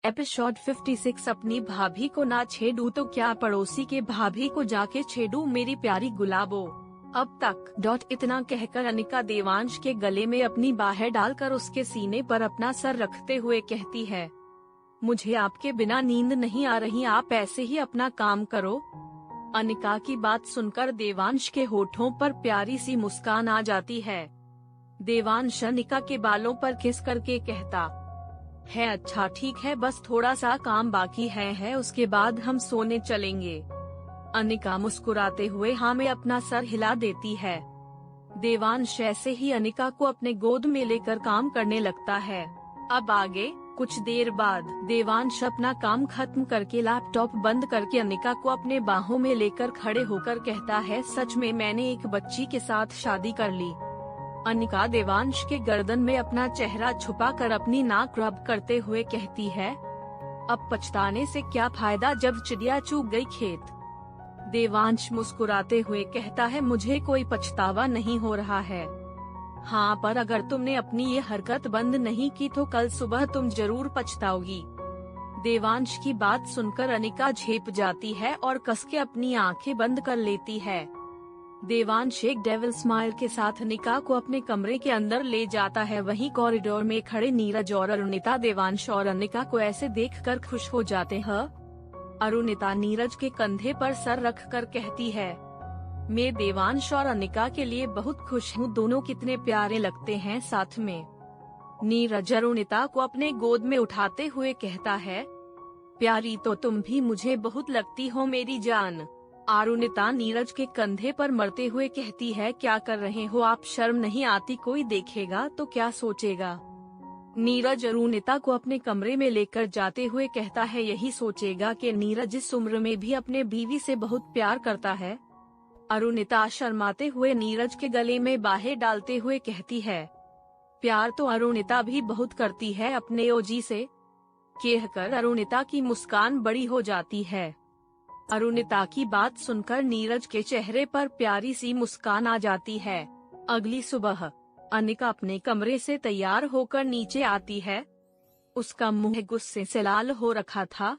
Episode 56। अपनी भाभी को ना छेड़ू तो क्या पड़ोसी के भाभी को जाके छेड़ू मेरी प्यारी गुलाबो। अब तक इतना कहकर अनिका देवांश के गले में अपनी बाहें डालकर उसके सीने पर अपना सर रखते हुए कहती है, मुझे आपके बिना नींद नहीं आ रही, आप ऐसे ही अपना काम करो। अनिका की बात सुनकर देवांश के होठों पर प्यारी सी मुस्कान आ जाती है। देवांश अनिका के बालों पर किस करके कहता है, अच्छा ठीक है, बस थोड़ा सा काम बाकी है उसके बाद हम सोने चलेंगे। अनिका मुस्कुराते हुए हाँ में अपना सर हिला देती है। देवांश ऐसे ही अनिका को अपने गोद में लेकर काम करने लगता है। अब आगे कुछ देर बाद देवांश अपना काम खत्म करके लैपटॉप बंद करके अनिका को अपने बाहों में लेकर खड़े होकर कहता है, सच में मैंने एक बच्ची के साथ शादी कर ली। अनिका देवांश के गर्दन में अपना चेहरा छुपाकर अपनी नाक रब करते हुए कहती है, अब पछताने से क्या फायदा जब चिड़िया चूक गई खेत। देवांश मुस्कुराते हुए कहता है, मुझे कोई पछतावा नहीं हो रहा है। हाँ, पर अगर तुमने अपनी ये हरकत बंद नहीं की तो कल सुबह तुम जरूर पछताओगी। देवांश की बात सुनकर अनिका झेप जाती है और कस के अपनी आंखें बंद कर लेती है। देवांश एक डेविल स्माइल के साथ अनिका को अपने कमरे के अंदर ले जाता है। वहीं कॉरिडोर में खड़े नीरज और अरुणिता देवांश और अनिका को ऐसे देखकर खुश हो जाते हैं। अरुणिता नीरज के कंधे पर सर रखकर कहती है, मैं देवांश और अनिका के लिए बहुत खुश हूँ, दोनों कितने प्यारे लगते हैं साथ में। नीरज अरुणिता को अपने गोद में उठाते हुए कहता है, प्यारी तो तुम भी मुझे बहुत लगती हो मेरी जान। अरुणिता नीरज के कंधे पर मरते हुए कहती है, क्या कर रहे हो आप, शर्म नहीं आती, कोई देखेगा तो क्या सोचेगा। नीरज अरुणिता को अपने कमरे में लेकर जाते हुए कहता है, यही सोचेगा कि नीरज इस उम्र में भी अपने बीवी से बहुत प्यार करता है। अरुणिता शर्माते हुए नीरज के गले में बाहें डालते हुए कहती है, प्यार तो अरुणिता भी बहुत करती है अपने ओजी से। कहकर अरुणिता की मुस्कान बड़ी हो जाती है। अरुणिता की बात सुनकर नीरज के चेहरे पर प्यारी सी मुस्कान आ जाती है। अगली सुबह अनिका अपने कमरे से तैयार होकर नीचे आती है। उसका मुंह गुस्से से लाल हो रखा था,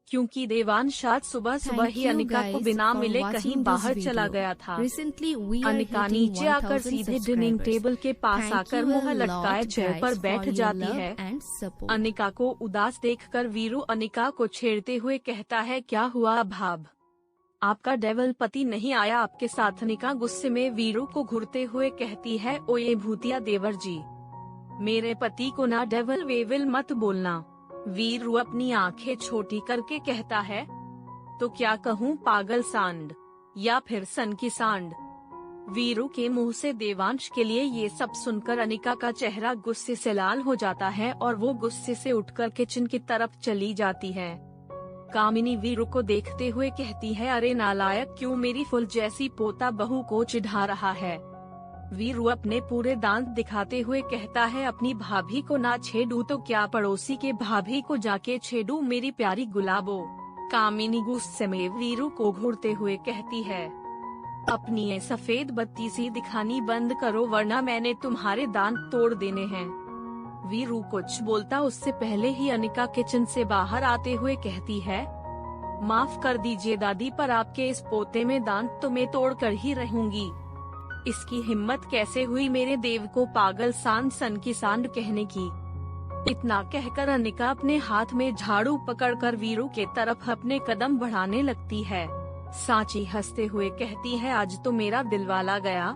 क्योंकि देवांश आज सुबह ही अनिका को बिना मिले कहीं बाहर चला गया था। अनिका नीचे आकर सीधे डाइनिंग टेबल के पास आकर मुंह लटकाए चेयर पर बैठ जाती है। अनिका को उदास देखकर वीरू अनिका को छेड़ते हुए कहता है, क्या हुआ भाभ, आपका डेविल पति नहीं आया आपके साथ। अनिका गुस्से में वीरू को घूरते हुए कहती है, ओ ये भूतिया देवर जी, मेरे पति को ना डेविल वेविल मत बोलना। वीरू अपनी आंखें छोटी करके कहता है, तो क्या कहूँ, पागल सांड या फिर सन की सांड। वीरू के मुंह से देवांश के लिए ये सब सुनकर अनिका का चेहरा गुस्से से लाल हो जाता है और वो गुस्से से उठकर किचन की तरफ चली जाती है। कामिनी वीरू को देखते हुए कहती है, अरे नालायक, क्यों मेरी फूल जैसी पोता बहू को चिढ़ा रहा है। वीरू अपने पूरे दांत दिखाते हुए कहता है, अपनी भाभी को ना छेड़ू तो क्या पड़ोसी के भाभी को जाके छेड़ू मेरी प्यारी गुलाबो। कामिनी गुस्से में वीरू को घूरते हुए कहती है, अपनी ये सफेद बत्ती सी दिखानी बंद करो वरना मैंने तुम्हारे दांत तोड़ देने हैं। वीरू कुछ बोलता उससे पहले ही अनिका किचन से बाहर आते हुए कहती है, माफ कर दीजिए दादी, पर आपके इस पोते में दांत तो मैं तोड़ कर ही रहूंगी। इसकी हिम्मत कैसे हुई मेरे देव को पागल सांड सन की सांड कहने की। इतना कहकर अनिका अपने हाथ में झाड़ू पकड़कर वीरू के तरफ अपने कदम बढ़ाने लगती है। सांची हंसते हुए कहती है, आज तो मेरा दिलवाला गया,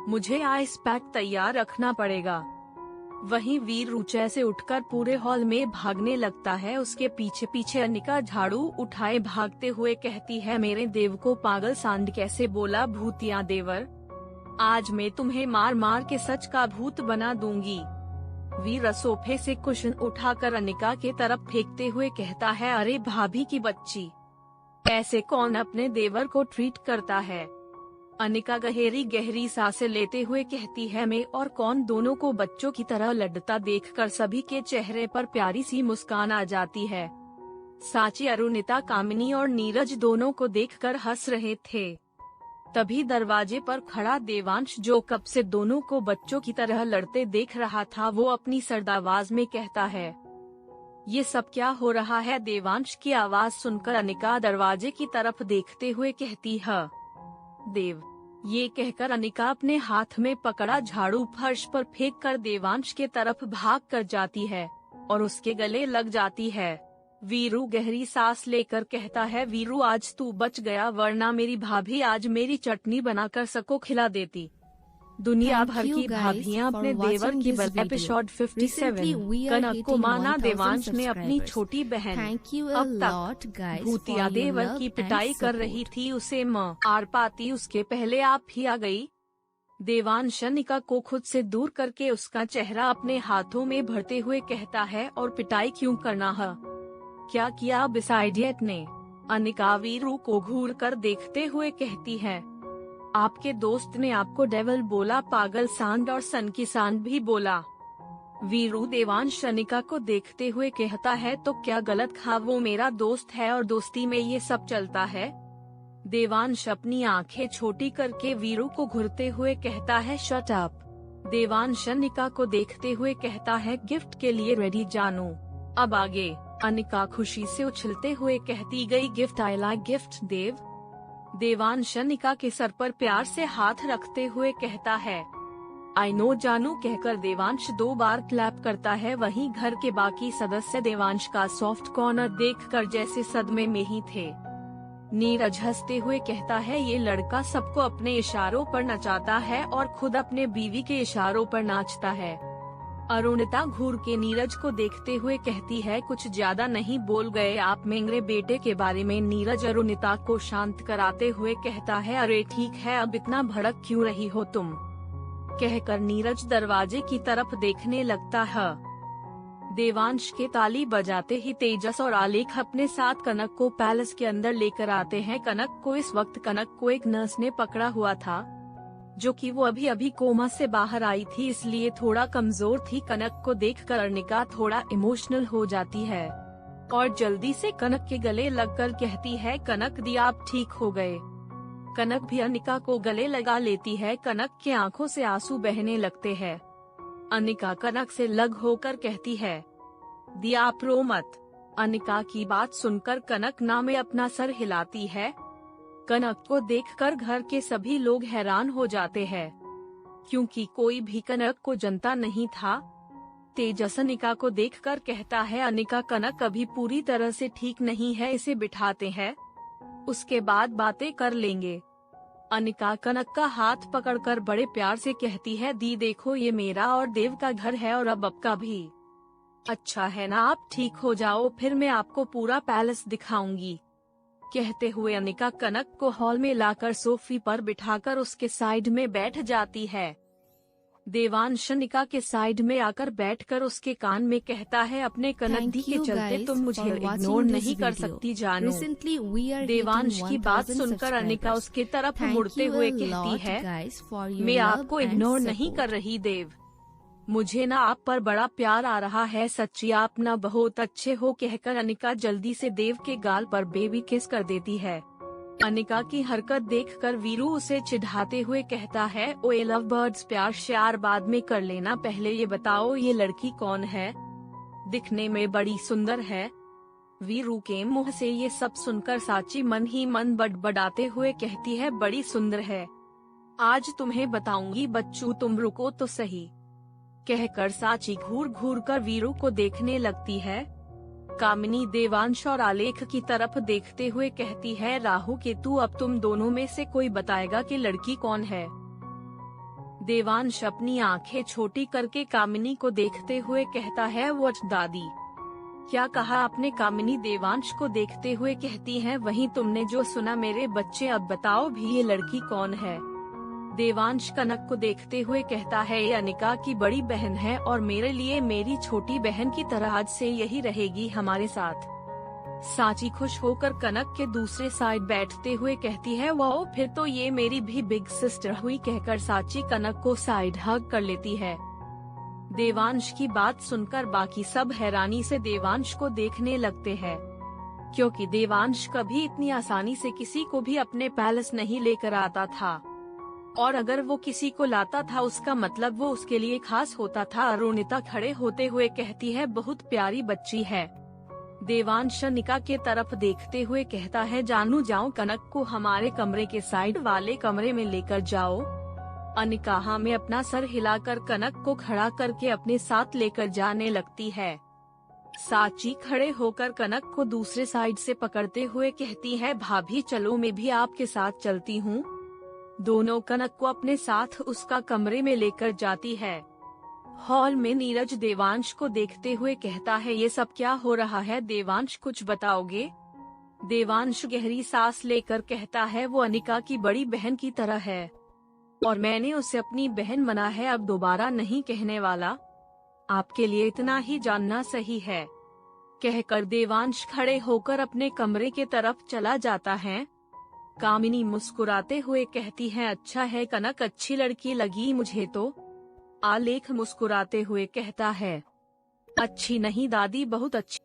मुझे आइस पैक तैयार रखना पड़ेगा। वहीं वीरू से उठकर पूरे हॉल में भागने लगता है। उसके पीछे पीछे अनिका झाड़ू उठाए भागते हुए कहती है, मेरे देव को पागल सांड कैसे बोला भूतिया देवर, आज मैं तुम्हें मार मार के सच का भूत बना दूंगी। वीर सोफे से कुशन उठाकर अनिका के तरफ फेंकते हुए कहता है, अरे भाभी की बच्ची, ऐसे कौन अपने देवर को ट्रीट करता है। अनिका गहरी गहरी सांसें लेते हुए कहती है, मैं और कौन, दोनों को बच्चों की तरह लड़ता देखकर सभी के चेहरे पर प्यारी सी मुस्कान आ जाती है। सांची, अरुणिता, कामिनी और नीरज दोनों को देखकर हंस रहे थे। तभी दरवाजे पर खड़ा देवांश, जो कब से दोनों को बच्चों की तरह लड़ते देख रहा था, वो अपनी सर्द आवाज में कहता है, ये सब क्या हो रहा है? देवांश की आवाज सुनकर अनिका दरवाजे की तरफ देखते हुए कहती है, देव। ये कहकर अनिका अपने हाथ में पकड़ा झाड़ू फर्श पर फेंक कर देवांश के तरफ भाग कर जाती है और उसके गले लग जाती है। वीरू गहरी सांस लेकर कहता है, वीरू आज तू बच गया, वरना मेरी भाभी आज मेरी चटनी बनाकर सबको खिला देती। दुनिया भर की भाभियां अपने देवर की एपिसोड 57। कनक को माना देवांश ने अपनी छोटी बहन अब तक भूतिया देवर की पिटाई कर रही थी, उसे मार पाती उसके पहले आप ही आ गई। देवांश अनिका को खुद से दूर करके उसका चेहरा अपने हाथों में भरते हुए कहता है, और पिटाई क्यों करना है? क्या किया अब इस आइडियट ने? अनिका वीरू को घूर कर देखते हुए कहती है, आपके दोस्त ने आपको डेविल बोला, पागल सांड और सन की सांड भी बोला। वीरू देवांश अनिका को देखते हुए कहता है, तो क्या गलत था? वो मेरा दोस्त है और दोस्ती में ये सब चलता है। देवांश अपनी आंखें छोटी करके वीरू को घूरते हुए कहता है, शट अप। देवांश अनिका को देखते हुए कहता है, गिफ्ट के लिए रेडी जानू, अब आगे। अनिका खुशी से उछलते हुए कहती गई, गिफ्ट, आई लाइक गिफ्ट देव। देवांश अनिका के सर पर प्यार से हाथ रखते हुए कहता है, आई नो जानू कहकर देवांश 2 बार क्लैप करता है। वहीं घर के बाकी सदस्य देवांश का सॉफ्ट कॉर्नर देखकर जैसे सदमे में ही थे। नीरज हंसते हुए कहता है, ये लड़का सबको अपने इशारों पर नचाता है और खुद अपने बीवी के इशारों पर नाचता है। अरुणिता घूर के नीरज को देखते हुए कहती है, कुछ ज्यादा नहीं बोल गए आप मेरे बेटे के बारे में? नीरज अरुणिता को शांत कराते हुए कहता है, अरे ठीक है, अब इतना भड़क क्यों रही हो तुम? कहकर नीरज दरवाजे की तरफ देखने लगता है। देवांश के ताली बजाते ही तेजस और आलेख अपने साथ कनक को पैलेस के अंदर लेकर आते हैं। इस वक्त कनक को एक नर्स ने पकड़ा हुआ था, जो कि वो अभी अभी कोमा से बाहर आई थी, इसलिए थोड़ा कमजोर थी। कनक को देखकर अनिका थोड़ा इमोशनल हो जाती है और जल्दी से कनक के गले लगकर कहती है, कनक दी आप ठीक हो गए। कनक भी अनिका को गले लगा लेती है। कनक के आंखों से आंसू बहने लगते हैं। अनिका कनक से लग होकर कहती है, दी आप रो मत। अनिका की बात सुनकर कनक ना में अपना सर हिलाती है। कनक को देखकर घर के सभी लोग हैरान हो जाते हैं, क्योंकि कोई भी कनक को जानता नहीं था। तेजस अनिका को देखकर कहता है, अनिका कनक अभी पूरी तरह से ठीक नहीं है, इसे बिठाते हैं, उसके बाद बातें कर लेंगे। अनिका कनक का हाथ पकड़कर बड़े प्यार से कहती है, दी देखो ये मेरा और देव का घर है और अब आपका भी। अच्छा है ना, आप ठीक हो जाओ, फिर मैं आपको पूरा पैलेस दिखाऊंगी। कहते हुए अनिका कनक को हॉल में लाकर सोफी पर बिठाकर उसके साइड में बैठ जाती है। देवांश अनिका के साइड में आकर बैठकर उसके कान में कहता है, अपने कनक दी के चलते तुम मुझे इग्नोर नहीं कर सकती जानू। देवांश की बात सुनकर अनिका उसके तरफ मुड़ते हुए कहती है, मैं आपको इग्नोर नहीं कर रही देव, मुझे ना आप पर बड़ा प्यार आ रहा है, सच्ची आप ना बहुत अच्छे हो। कहकर अनिका जल्दी से देव के गाल पर बेबी किस कर देती है। अनिका की हरकत देखकर वीरू उसे चिढ़ाते हुए कहता है, ओए लव बर्ड्स, प्यार श्यार बाद में कर लेना, पहले ये बताओ ये लड़की कौन है? दिखने में बड़ी सुंदर है। वीरू के मुंह से ये सब सुनकर साची मन ही मन बड़बड़ाते हुए कहती है, बड़ी सुंदर है, आज तुम्हें बताऊंगी बच्चू, तुम रुको तो सही। कहकर साची घूर घूर कर वीरू को देखने लगती है। कामिनी देवांश और आलेख की तरफ देखते हुए कहती है, राहु केतु, अब तुम दोनों में से कोई बताएगा कि लड़की कौन है? देवांश अपनी आंखें छोटी करके कामिनी को देखते हुए कहता है, व्हाट दादी? क्या कहा आपने? कामिनी देवांश को देखते हुए कहती है, वही तुमने जो सुना मेरे बच्चे, अब बताओ भी ये लड़की कौन है? देवांश कनक को देखते हुए कहता है, ये अनिका की बड़ी बहन है और मेरे लिए मेरी छोटी बहन की तरह आज से यही रहेगी हमारे साथ। साची खुश होकर कनक के दूसरे साइड बैठते हुए कहती है, वाओ, फिर तो ये मेरी भी बिग सिस्टर हुई। कहकर साची कनक को साइड हग कर लेती है। देवांश की बात सुनकर बाकी सब हैरानी से देवांश को देखने लगते हैं, क्योंकि देवांश कभी इतनी आसानी से किसी को भी अपने पैलेस नहीं लेकर आता था। और अगर वो किसी को लाता था उसका मतलब वो उसके लिए खास होता था। अरुणिता खड़े होते हुए कहती है, बहुत प्यारी बच्ची है। देवांश अनिका के तरफ देखते हुए कहता है, जानू जाओ कनक को हमारे कमरे के साइड वाले कमरे में लेकर जाओ। अनिका हाँ में अपना सर हिलाकर कनक को खड़ा करके अपने साथ लेकर जाने लगती है। साची खड़े होकर कनक को दूसरे साइड से पकड़ते हुए कहती है, भाभी चलो मैं भी आपके साथ चलती हूँ। दोनों कनक को अपने साथ उसका कमरे में लेकर जाती है। हॉल में नीरज देवांश को देखते हुए कहता है, ये सब क्या हो रहा है देवांश, कुछ बताओगे? देवांश गहरी सांस लेकर कहता है, वो अनिका की बड़ी बहन की तरह है और मैंने उसे अपनी बहन माना है, अब दोबारा नहीं कहने वाला। आपके लिए इतना ही जानना सही है। कहकर देवांश खड़े होकर अपने कमरे के तरफ चला जाता है। कामिनी मुस्कुराते हुए कहती है, अच्छा है कनक, अच्छी लड़की लगी मुझे तो। आलेख मुस्कुराते हुए कहता है, अच्छी नहीं दादी, बहुत अच्छी